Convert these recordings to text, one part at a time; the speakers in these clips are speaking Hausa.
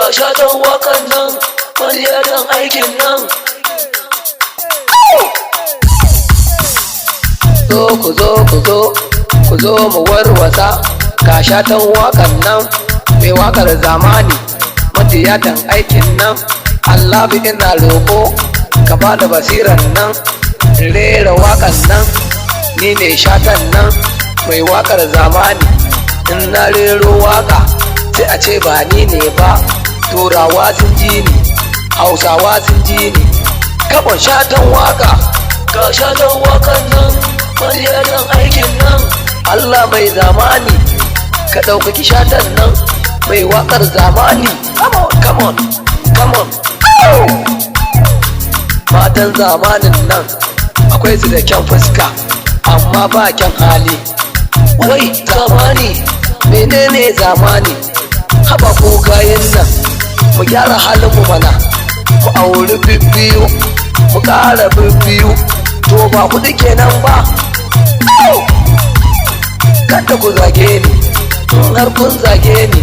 Ga shatan wakan nan, maryadan aikin nan. Ku zo mu warwasa. Ga shatan wakan nan, mai wakar zamani, maryadan aikin nan. Allah bi ina roƙo, ka bada basiran nan, rera wakan nan. Ni ne shatan nan, mai wakar zamani. In na rero waka, sai a ce ba ni ne ba. Turawa sun ji ni, Hausawa sun ji ni. Kabon shatan waka. Ga shatan wakan nan, maryadan aikin nan. Allah mai zamani, ka ɗaukaki shatan nan, mai wakar zamani. Come on. Matan zamanin nan akwai su da kyan fuska, amma ba kyan hali. Wai zamani, menene zamani? Haba ko gayen nan, mu gyara halin mu mana. Mu auri bibbiyu, mu ƙara bibbiyu. To ba kuɗi kenan ba. Kada ku zage ni, in har kun zage ni,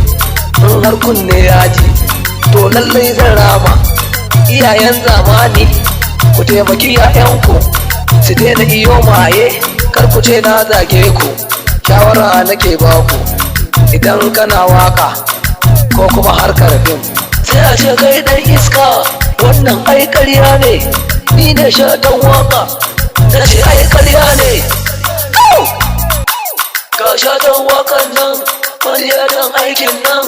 in har kun ne yaji, to lallai zan rama. Iyayen zamani, ku taimaki 'ya'yanku su daina iyo maye. Kar ku ce na zage ku, shawara nake baku. Idan kana waka ko kuma harkar fim, sai a ce kai dan iska, wannan ai ƙarya ne. Ni ne shatan waka, na ce ai ƙarya ne. Ga shatan wakan nan, maryadan aikin nan.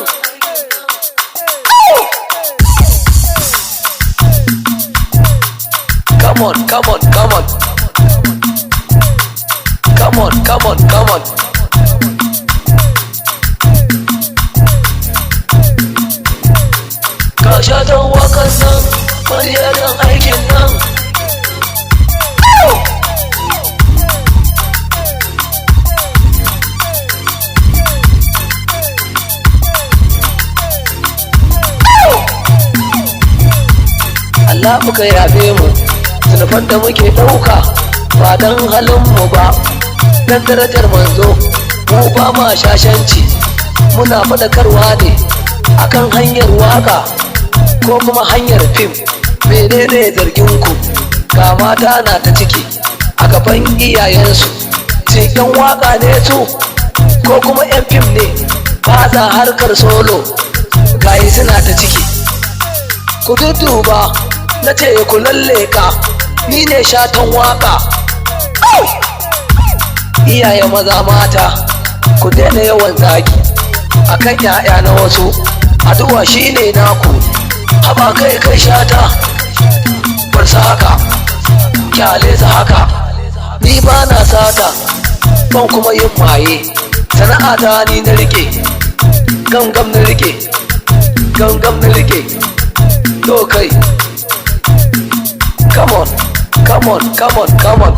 Come on. Ga shatan wakan nan, maryadan aikin nan. Allah muka yafe mu, zunufan da muke ɗauka ba don halinmu ba, don darajar manzo. Mu ba ma shashanci, muna faɗakarwa ne akan hanyar waka ko kuma hanyar fim. Menene zarginku? Ga mata na ta ciki a gaban iyayensu, cikin waka ne su ko kuma 'yan fim ne ba za harkar solo. Gayi suna ta ciki, ku duduba, na ce ku lalle ka. Ni ne shatan waka. Iyaye maza mata, ku daina yawan zagi akan 'ya'ya na wasu. Addu'a shine naku. Haba kai shata, bar sa haka, kyale sa haka. Ni ba na sata, ban kuma yin maye. Sana'ata ni na rike, gangam na rike. To kai, come on.